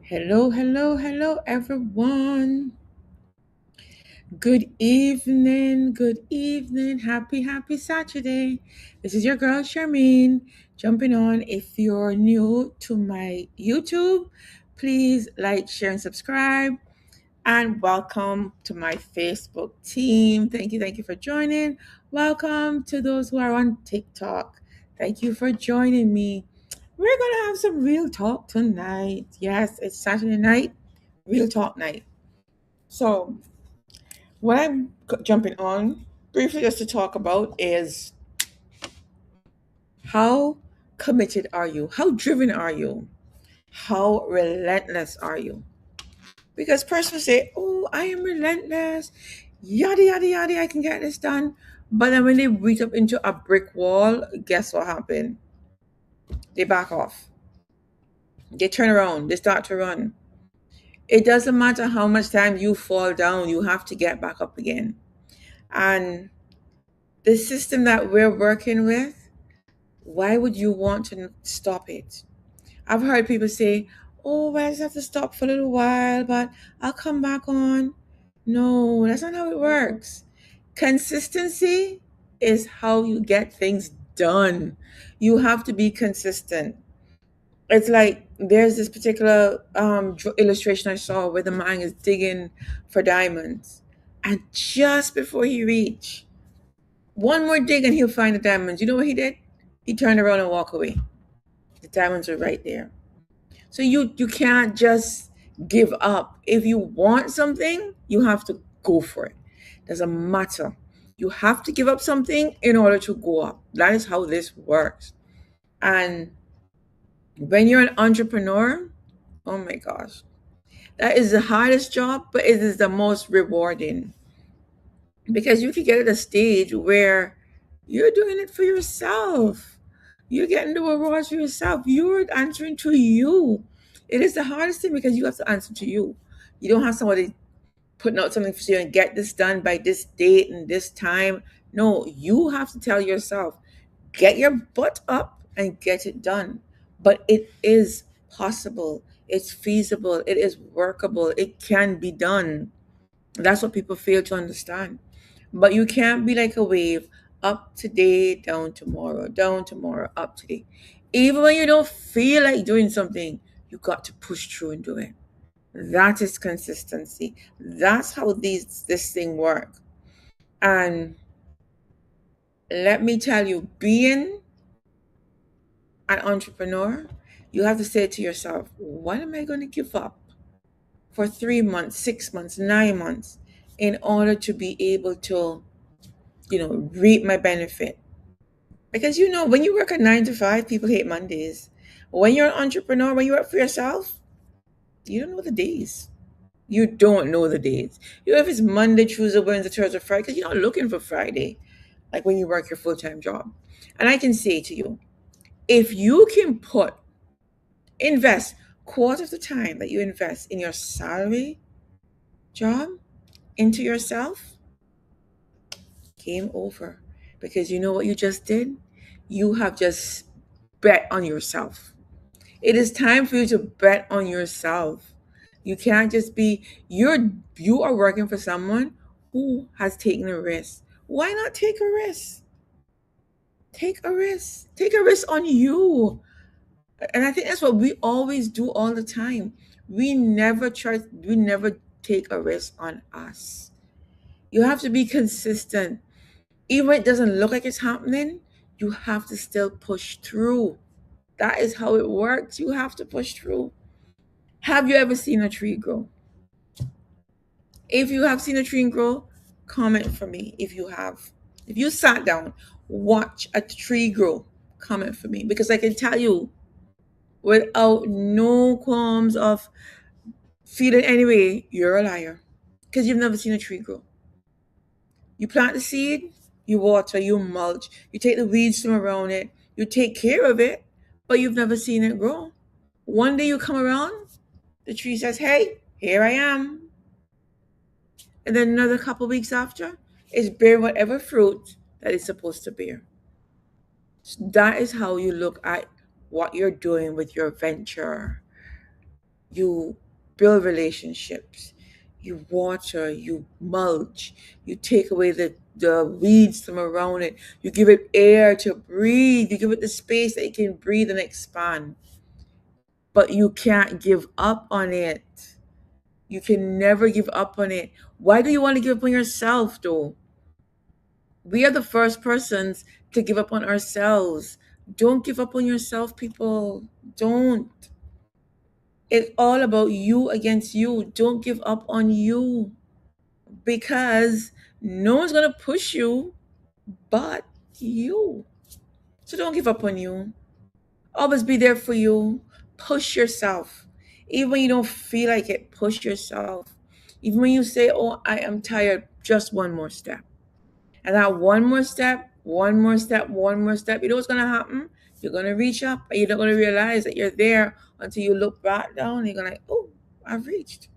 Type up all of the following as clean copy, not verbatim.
Hello, hello, hello, everyone. Good evening, good evening. Happy Saturday. This is your girl, Charmaine, jumping on. If you're new to my YouTube, please like, share, and subscribe. And welcome to my Facebook team. Thank you for joining. Welcome to those who are on TikTok. Thank you for joining me. We're going to have some real talk tonight. Yes, it's Saturday night, real talk night. So, what I'm jumping on briefly just to talk about is how committed are you? How driven are you? How relentless are you? Because persons say, "Oh, I am relentless, yada yada yada, I can get this done." But then when they reach up into a brick wall, guess what happened? They back off. They turn around. They start to run. It doesn't matter how much time you fall down, you have to get back up again. And the system that we're working with, why would you want to stop it? I've heard people say, "Oh, well, I just have to stop for a little while, but I'll come back on." No, that's not how it works. Consistency is how you get things done. You have to be consistent. It's like there's this particular illustration I saw where the man is digging for diamonds, and just before he reach one more dig and he'll find the diamonds. You know what he did? He turned around and walked away. The diamonds are right there. So you can't just give up. If you want something, you have to go for it. Doesn't matter. You have to give up something in order to go up. That is how this works. And when you're an entrepreneur, oh my gosh, that is the hardest job, but it is the most rewarding because you can get at a stage where you're doing it for yourself. You're getting the rewards for yourself. You're answering to you. It is the hardest thing because you have to answer to you. You don't have somebody putting out something for you and get this done by this date and this time. No, you have to tell yourself, get your butt up and get it done. But it is possible. It's feasible. It is workable. It can be done. That's what people fail to understand. But you can't be like a wave, up today, down tomorrow, up today. Even when you don't feel like doing something, you got to push through and do it. That is consistency. That's how this thing works. And let me tell you, being an entrepreneur, you have to say to yourself, what am I going to give up for 3 months, 6 months, 9 months in order to be able to, reap my benefit? Because when you work a 9 to 5, people hate Mondays. When you're an entrepreneur, when you work for yourself, you don't know the days. You don't know the days. You know if it's Monday, Tuesday, Wednesday, Thursday, Friday, because you're not looking for Friday, like when you work your full-time job. And I can say to you, if you can invest quarter of the time that you invest in your salary job into yourself, game over. Because you know what you just did? You have just bet on yourself. It is time for you to bet on yourself. You can't just be you are working for someone who has taken a risk. Why not take a risk? Take a risk. Take a risk on you. And I think that's what we always do all the time. We never take a risk on us. You have to be consistent. Even when it doesn't look like it's happening, you have to still push through. That is how it works. You have to push through. Have you ever seen a tree grow? If you have seen a tree grow, comment for me if you have. If you sat down, watch a tree grow, comment for me because I can tell you without no qualms of feeling anyway, you're a liar because you've never seen a tree grow. You plant the seed, you water, you mulch, you take the weeds from around it, you take care of it, but you've never seen it grow. One day you come around, the tree says, "Hey, here I am." And then another couple weeks after, it's bear whatever fruit that it's supposed to bear. So that is how you look at what you're doing with your venture. You build relationships. You water, you mulch, you take away the weeds from around it. You give it air to breathe. You give it the space that it can breathe and expand. But you can't give up on it. You can never give up on it. Why do you want to give up on yourself, though? We are the first persons to give up on ourselves. Don't give up on yourself, people. Don't. It's all about you against you. Don't give up on you because no one's going to push you but you. So don't give up on you. Always be there for you. Push yourself. Even when you don't feel like it, push yourself. Even when you say, oh, I am tired, just one more step. And that one more step, one more step, one more step, you know what's going to happen? You're going to reach up and you're not going to realize that you're there until you look back down and you're going to, oh, I've reached.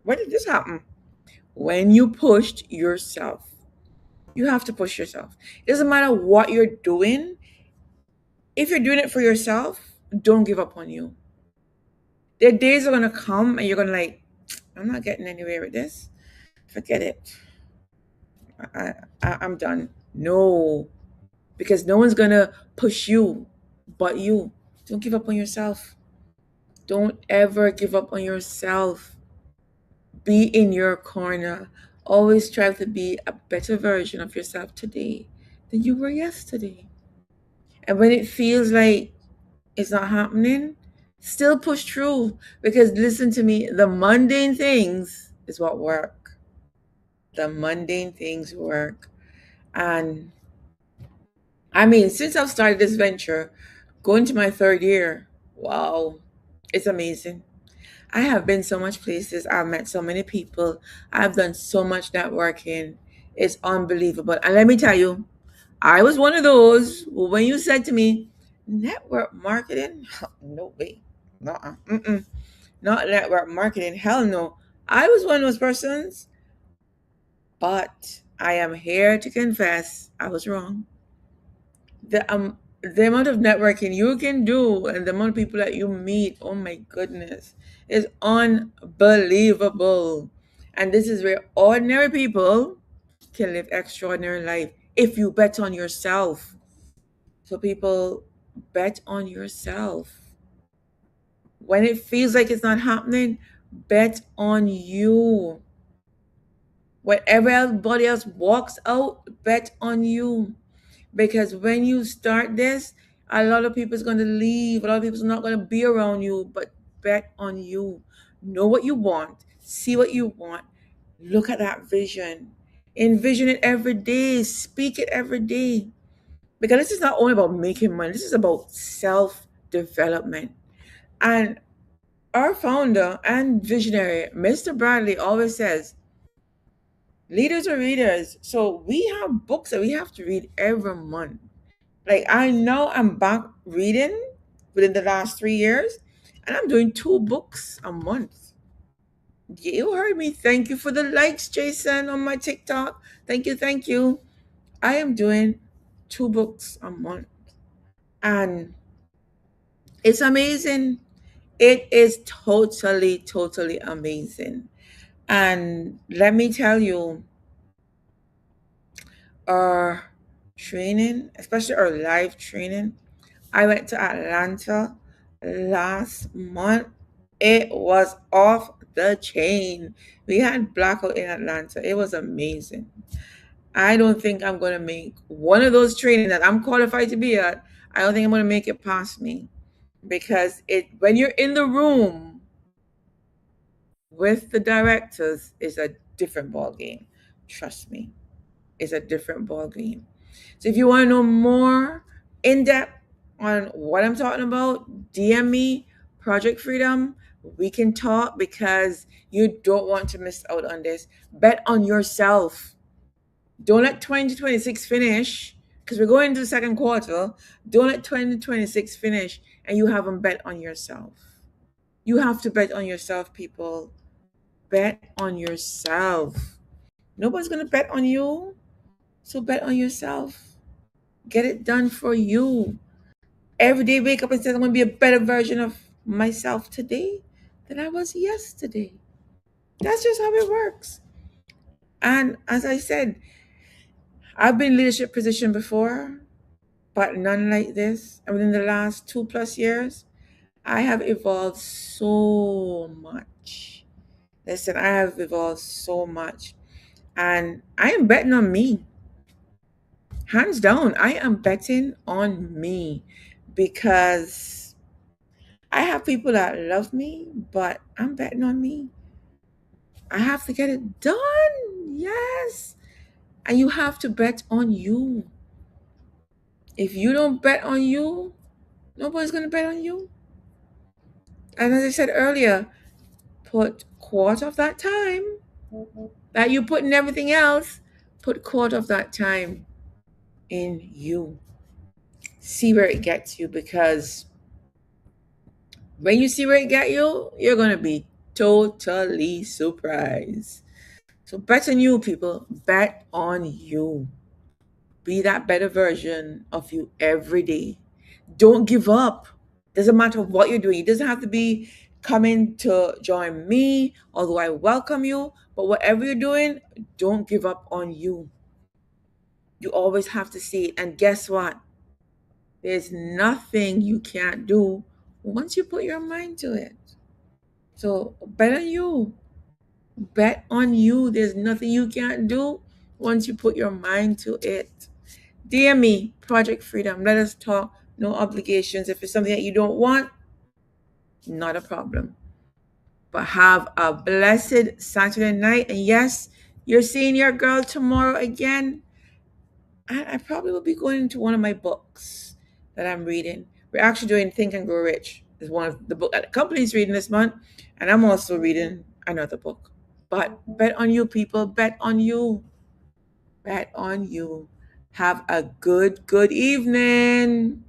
Where did this happen? When you pushed yourself. You have to push yourself. It doesn't matter what you're doing. If you're doing it for yourself, don't give up on you. There are days are going to come and you're going to like, I'm not getting anywhere with this. Forget it. I'm done. No, because no one's going to push you but you. Don't give up on yourself. Don't ever give up on yourself. Be in your corner. Always strive to be a better version of yourself today than you were yesterday. And when it feels like it's not happening, still push through. Because listen to me, the mundane things is what work. The mundane things work. And I mean, since I've started this venture, going to my third year, wow, it's amazing. I have been so much places. I've met so many people. I've done so much networking. It's unbelievable. And let me tell you, I was one of those who, when you said to me, network marketing, no way, no, not network marketing. Hell no. I was one of those persons, but I am here to confess I was wrong. The amount of networking you can do and the amount of people that you meet, oh my goodness, is unbelievable. And this is where ordinary people can live extraordinary life if you bet on yourself. So people, bet on yourself. When it feels like it's not happening, bet on you. Whenever everybody else walks out, bet on you. Because when you start this, a lot of people is going to leave. A lot of people are not going to be around you, but bet on you. Know what you want. See what you want. Look at that vision. Envision it every day. Speak it every day. Because this is not only about making money. This is about self-development. And our founder and visionary, Mr. Bradley, always says, leaders are readers. So we have books that we have to read every month. Like I know I'm back reading within the last 3 years, and I'm doing 2 books a month. You heard me. Thank you for the likes, Jason, on my TikTok. Thank you, thank you. I am doing 2 books a month, and it's amazing. It is totally, totally amazing. And let me tell you, our training, especially our live training, I went to Atlanta last month. It was off the chain. We had blackout in Atlanta. It was amazing. I don't think I'm going to make one of those training that I'm qualified to be at. I don't think I'm going to make it past me because it when you're in the room with the directors, it's a different ball game. Trust me, it's a different ball game. So if you want to know more in depth on what I'm talking about, DM me, Project Freedom. We can talk because you don't want to miss out on this. Bet on yourself. Don't let 2026 finish because we're going into the second quarter. Don't let 2026 finish and you haven't bet on yourself. You have to bet on yourself, people. Bet on yourself. Nobody's going to bet on you. So bet on yourself. Get it done for you. Every day, wake up and say, I'm going to be a better version of myself today than I was yesterday. That's just how it works. And as I said, I've been in leadership position before, but none like this. And within the last 2+ years, I have evolved so much. Listen, I have evolved so much. And I am betting on me. Hands down, I am betting on me because I have people that love me, but I'm betting on me. I have to get it done. Yes. And you have to bet on you. If you don't bet on you, nobody's going to bet on you. And as I said earlier, put quarter of that time that you put in everything else, put quarter of that time in you. See where it gets you, because when you see where it gets you, you're going to be totally surprised. So bet on you, people. Bet on you. Be that better version of you every day. Don't give up. Doesn't matter what you're doing. It doesn't have to be coming to join me, although I welcome you. But whatever you're doing, don't give up on you. You always have to see it. And guess what? There's nothing you can't do once you put your mind to it. So bet on you. Bet on you. There's nothing you can't do once you put your mind to it. Dear me, Project Freedom, let us talk. No obligations. If it's something that you don't want, not a problem. But have a blessed Saturday night. And yes, you're seeing your girl tomorrow again. I probably will be going into one of my books that I'm reading. We're actually doing Think and Grow Rich. Is one of the book that the company's reading this month, and I'm also reading another book. But bet on you, people. Bet on you. Bet on you. Have a good evening.